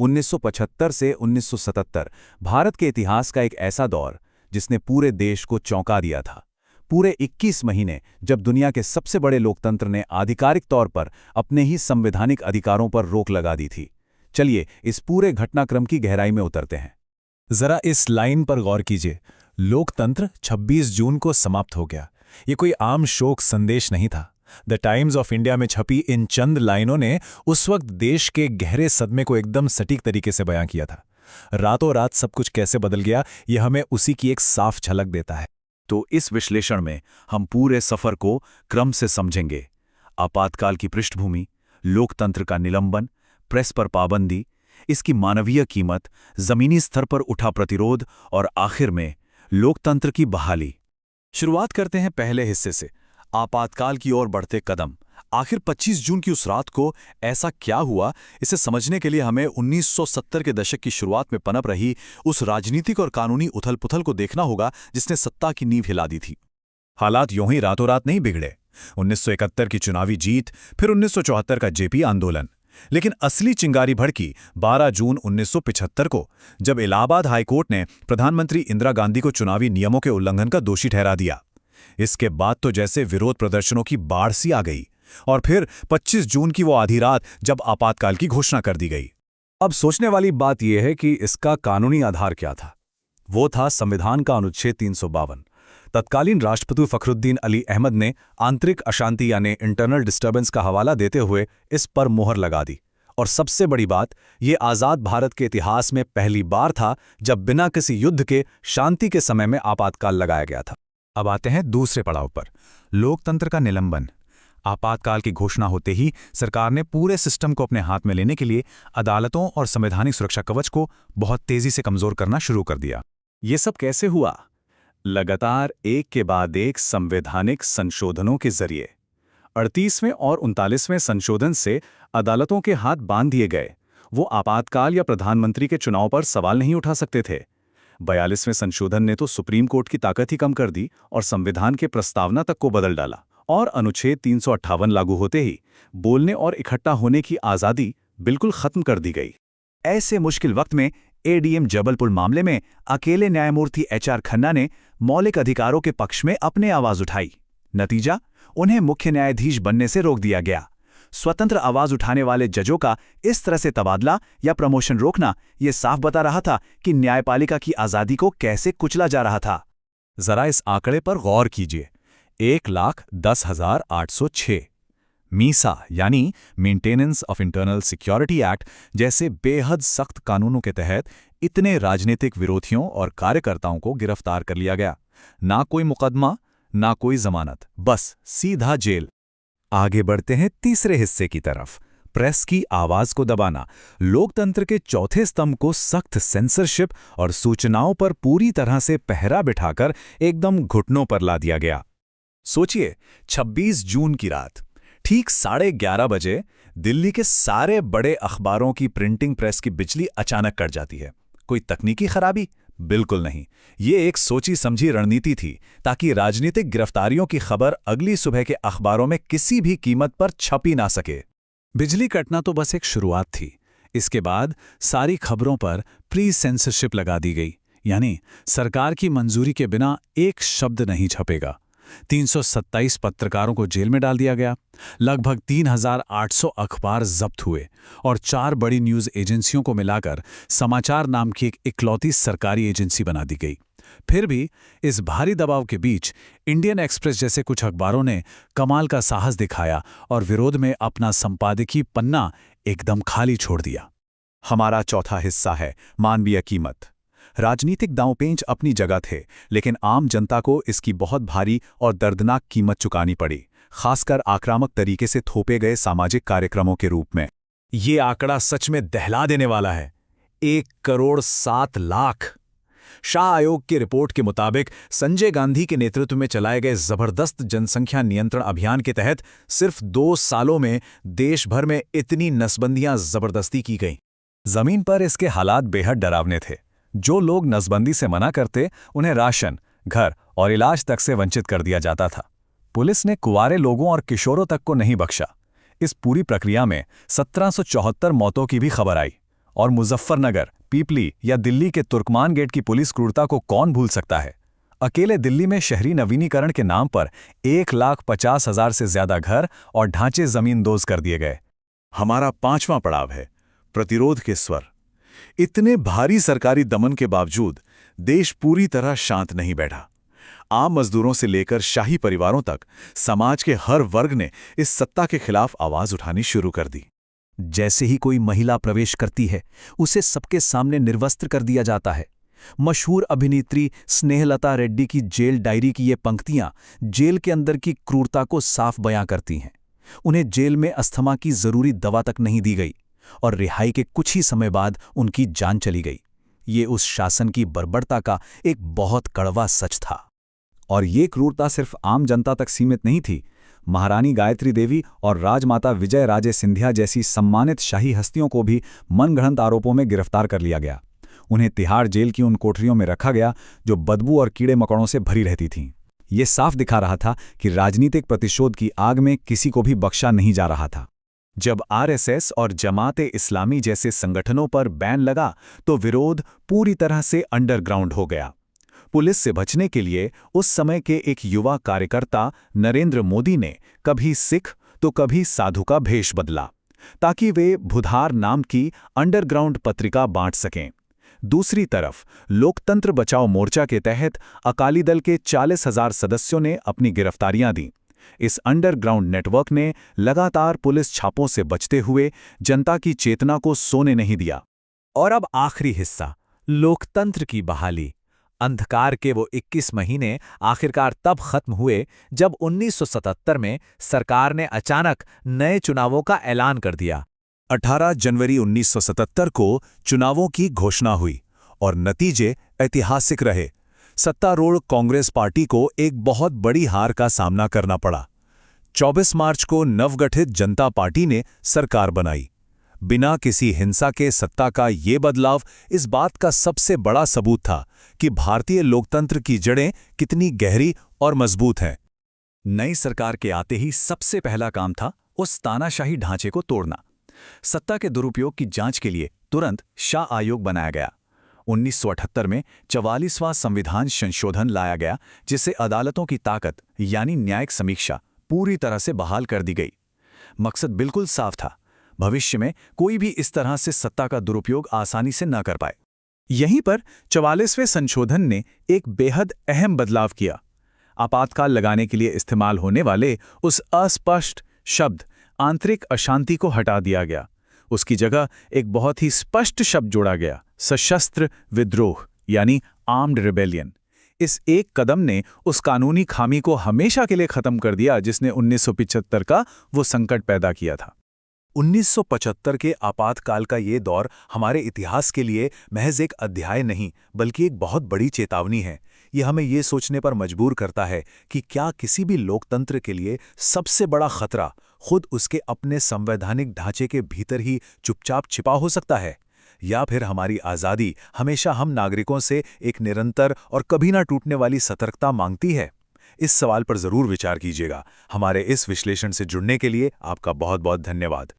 1975 से 1977 भारत के इतिहास का एक ऐसा दौर जिसने पूरे देश को चौंका दिया था। पूरे 21 महीने जब दुनिया के सबसे बड़े लोकतंत्र ने आधिकारिक तौर पर अपने ही संवैधानिक अधिकारों पर रोक लगा दी थी। चलिए इस पूरे घटनाक्रम की गहराई में उतरते हैं। जरा इस लाइन पर गौर कीजिए। लोकतंत्र 26 जून को समाप्त हो गया। ये कोई आम शोक संदेश नहीं था। द टाइम्स ऑफ इंडिया में छपी इन चंद लाइनों ने उस वक्त देश के गहरे सदमे को एकदम सटीक तरीके से बयां किया था। रातों रात सब कुछ कैसे बदल गया, यह हमें उसी की एक साफ झलक देता है। तो इस विश्लेषण में हम पूरे सफर को क्रम से समझेंगे। आपातकाल की पृष्ठभूमि, लोकतंत्र का निलंबन, प्रेस पर पाबंदी, इसकी मानवीय कीमत, जमीनी स्तर पर उठा प्रतिरोध और आखिर में लोकतंत्र की बहाली। शुरुआत करते हैं पहले हिस्से से, आपातकाल की ओर बढ़ते कदम। आखिर 25 जून की उस रात को ऐसा क्या हुआ, इसे समझने के लिए हमें 1970 के दशक की शुरुआत में पनप रही उस राजनीतिक और कानूनी उथल-पुथल को देखना होगा जिसने सत्ता की नींव हिला दी थी। हालात यूं ही रातों रात नहीं बिगड़े। 1971 की चुनावी जीत, फिर 1974 का जेपी आंदोलन। लेकिन असली चिंगारी भड़की 12 जून 1975 को, जब इलाहाबाद हाईकोर्ट ने प्रधानमंत्री इंदिरा गांधी को चुनावी नियमों के उल्लंघन का दोषी ठहरा दिया। इसके बाद तो जैसे विरोध प्रदर्शनों की बाढ़ सी आ गई। और फिर 25 जून की वो आधी रात जब आपातकाल की घोषणा कर दी गई। अब सोचने वाली बात यह है कि इसका कानूनी आधार क्या था। वो था संविधान का अनुच्छेद 352। तत्कालीन राष्ट्रपति फखरुद्दीन अली अहमद ने आंतरिक अशांति यानी इंटरनल डिस्टर्बेंस का हवाला देते हुए इस पर मोहर लगा दी। और सबसे बड़ी बात, ये आज़ाद भारत के इतिहास में पहली बार था जब बिना किसी युद्ध के शांति के समय में आपातकाल लगाया गया था। अब आते हैं दूसरे पड़ाव पर, लोकतंत्र का निलंबन। आपातकाल की घोषणा होते ही सरकार ने पूरे सिस्टम को अपने हाथ में लेने के लिए अदालतों और संवैधानिक सुरक्षा कवच को बहुत तेजी से कमजोर करना शुरू कर दिया। ये सब कैसे हुआ? लगातार एक के बाद एक संवैधानिक संशोधनों के जरिए। 38वें और 39वें संशोधन से अदालतों के हाथ बांध दिए गए। वो आपातकाल या प्रधानमंत्री के चुनाव पर सवाल नहीं उठा सकते थे। 42वें संशोधन ने तो सुप्रीम कोर्ट की ताकत ही कम कर दी और संविधान के प्रस्तावना तक को बदल डाला। और अनुच्छेद 358 लागू होते ही बोलने और इकट्ठा होने की आज़ादी बिल्कुल खत्म कर दी गई। ऐसे मुश्किल वक्त में एडीएम जबलपुर मामले में अकेले न्यायमूर्ति एचआर खन्ना ने मौलिक अधिकारों के पक्ष में अपने आवाज उठाई। नतीजा, उन्हें मुख्य न्यायाधीश बनने से रोक दिया गया। स्वतंत्र आवाज उठाने वाले जजों का इस तरह से तबादला या प्रमोशन रोकना ये साफ बता रहा था कि न्यायपालिका की आज़ादी को कैसे कुचला जा रहा था। जरा इस आंकड़े पर गौर कीजिए, 1,10,806। मीसा यानी maintenance of internal security act जैसे बेहद सख्त कानूनों के तहत इतने राजनीतिक विरोधियों और कार्यकर्ताओं को गिरफ्तार कर लिया गया। ना कोई मुकदमा, ना कोई जमानत, बस सीधा जेल। आगे बढ़ते हैं तीसरे हिस्से की तरफ, प्रेस की आवाज को दबाना। लोकतंत्र के चौथे स्तंभ को सख्त सेंसरशिप और सूचनाओं पर पूरी तरह से पहरा बिठाकर एकदम घुटनों पर ला दिया गया। सोचिए, 26 जून की रात, ठीक 11:30 बजे दिल्ली के सारे बड़े अखबारों की प्रिंटिंग प्रेस की बिजली अचानक कट जाती है। कोई तकनीकी खराबी? बिल्कुल नहीं। ये एक सोची समझी रणनीति थी ताकि राजनीतिक गिरफ्तारियों की खबर अगली सुबह के अखबारों में किसी भी कीमत पर छपी ना सके। बिजली कटना तो बस एक शुरुआत थी। इसके बाद सारी खबरों पर प्री सेंसरशिप लगा दी गई, यानी सरकार की मंजूरी के बिना एक शब्द नहीं छपेगा। 327 पत्रकारों को जेल में डाल दिया गया। लगभग 3,800 अखबार जब्त हुए और 4 बड़ी न्यूज एजेंसियों को मिलाकर समाचार नाम की एक इकलौती सरकारी एजेंसी बना दी गई। फिर भी इस भारी दबाव के बीच इंडियन एक्सप्रेस जैसे कुछ अखबारों ने कमाल का साहस दिखाया और विरोध में अपना संपादकीय पन्ना एकदम खाली छोड़ दिया। हमारा चौथा हिस्सा है मानवीय कीमत। राजनीतिक दांवपेंच अपनी जगह थे, लेकिन आम जनता को इसकी बहुत भारी और दर्दनाक कीमत चुकानी पड़ी, खासकर आक्रामक तरीके से थोपे गए सामाजिक कार्यक्रमों के रूप में। ये आंकड़ा सच में दहला देने वाला है। 1,07,00,000। शाह आयोग की रिपोर्ट के मुताबिक संजय गांधी के नेतृत्व में चलाए गए जबरदस्त जनसंख्या नियंत्रण अभियान के तहत सिर्फ 2 सालों में देश भर में इतनी नसबंदियां जबरदस्ती की गईं। जमीन पर इसके हालात बेहद डरावने थे। जो लोग नसबंदी से मना करते, उन्हें राशन, घर और इलाज तक से वंचित कर दिया जाता था। पुलिस ने कुंवारे लोगों और किशोरों तक को नहीं बख्शा। इस पूरी प्रक्रिया में 1774 मौतों की भी खबर आई और मुजफ्फरनगर, पीपली या दिल्ली के तुर्कमान गेट की पुलिस क्रूरता को कौन भूल सकता है। अकेले दिल्ली में शहरी नवीनीकरण के नाम पर 1,50,000 से ज्यादा घर और ढांचे जमींदोज कर दिए गए। हमारा 5वां पड़ाव है प्रतिरोध के स्वर। इतने भारी सरकारी दमन के बावजूद देश पूरी तरह शांत नहीं बैठा। आम मजदूरों से लेकर शाही परिवारों तक समाज के हर वर्ग ने इस सत्ता के खिलाफ आवाज उठानी शुरू कर दी। जैसे ही कोई महिला प्रवेश करती है, उसे सबके सामने निर्वस्त्र कर दिया जाता है। मशहूर अभिनेत्री स्नेहलता रेड्डी की जेल डायरी की ये पंक्तियां जेल के अंदर की क्रूरता को साफ बयां करती हैं। उन्हें जेल में अस्थमा की जरूरी दवा तक नहीं दी गई और रिहाई के कुछ ही समय बाद उनकी जान चली गई। ये उस शासन की बर्बरता का एक बहुत कड़वा सच था। और ये क्रूरता सिर्फ आम जनता तक सीमित नहीं थी। महारानी गायत्री देवी और राजमाता विजय राजे सिंधिया जैसी सम्मानित शाही हस्तियों को भी मनगढ़ंत आरोपों में गिरफ्तार कर लिया गया। उन्हें तिहाड़ जेल की उन कोठरियों में रखा गया जो बदबू और कीड़े मकोड़ों से भरी रहती थीं। ये साफ दिखा रहा था कि राजनीतिक प्रतिशोध की आग में किसी को भी बख्शा नहीं जा रहा था। जब आरएसएस और जमात-ए-इस्लामी जैसे संगठनों पर बैन लगा तो विरोध पूरी तरह से अंडरग्राउंड हो गया। पुलिस से बचने के लिए उस समय के एक युवा कार्यकर्ता नरेंद्र मोदी ने कभी सिख तो कभी साधु का भेष बदला, ताकि वे बुधार नाम की अंडरग्राउंड पत्रिका बांट सकें। दूसरी तरफ लोकतंत्र बचाओ मोर्चा के तहत अकाली दल के 40,000 सदस्यों ने अपनी गिरफ्तारियां दी। इस अंडरग्राउंड नेटवर्क ने लगातार पुलिस छापों से बचते हुए जनता की चेतना को सोने नहीं दिया। और अब आखिरी हिस्सा, लोकतंत्र की बहाली। अंधकार के वो 21 महीने आखिरकार तब खत्म हुए जब 1977 में सरकार ने अचानक नए चुनावों का ऐलान कर दिया। 18 जनवरी 1977 को चुनावों की घोषणा हुई और नतीजे ऐतिहासिक रहे। सत्तारूढ़ कांग्रेस पार्टी को एक बहुत बड़ी हार का सामना करना पड़ा। 24 मार्च को नवगठित जनता पार्टी ने सरकार बनाई। बिना किसी हिंसा के सत्ता का ये बदलाव इस बात का सबसे बड़ा सबूत था कि भारतीय लोकतंत्र की जड़ें कितनी गहरी और मजबूत हैं। नई सरकार के आते ही सबसे पहला काम था उस तानाशाही ढांचे को तोड़ना। सत्ता के दुरुपयोग की जांच के लिए तुरंत शाह आयोग बनाया गया। 1978 में 44वां संविधान संशोधन लाया गया, जिससे अदालतों की ताकत यानी न्यायिक समीक्षा पूरी तरह से बहाल कर दी गई। मकसद बिल्कुल साफ था, भविष्य में कोई भी इस तरह से सत्ता का दुरुपयोग आसानी से न कर पाए। यहीं पर 44वें संशोधन ने एक बेहद अहम बदलाव किया। आपातकाल लगाने के लिए इस्तेमाल होने वाले उस अस्पष्ट शब्द आंतरिक अशांति को हटा दिया गया। उसकी जगह एक बहुत ही स्पष्ट शब्द जोड़ा गया, सशस्त्र विद्रोह यानी आर्म्ड रिबेलियन। इस एक कदम ने उस कानूनी खामी को हमेशा के लिए खत्म कर दिया जिसने 1975 का वो संकट पैदा किया था। 1975 के आपातकाल का ये दौर हमारे इतिहास के लिए महज एक अध्याय नहीं बल्कि एक बहुत बड़ी चेतावनी है। ये हमें ये सोचने पर मजबूर करता है कि क्या किसी भी लोकतंत्र के लिए सबसे बड़ा खतरा खुद उसके अपने संवैधानिक ढांचे के भीतर ही चुपचाप छिपा हो सकता है, या फिर हमारी आज़ादी हमेशा हम नागरिकों से एक निरंतर और कभी ना टूटने वाली सतर्कता मांगती है। इस सवाल पर जरूर विचार कीजिएगा। हमारे इस विश्लेषण से जुड़ने के लिए आपका बहुत बहुत धन्यवाद।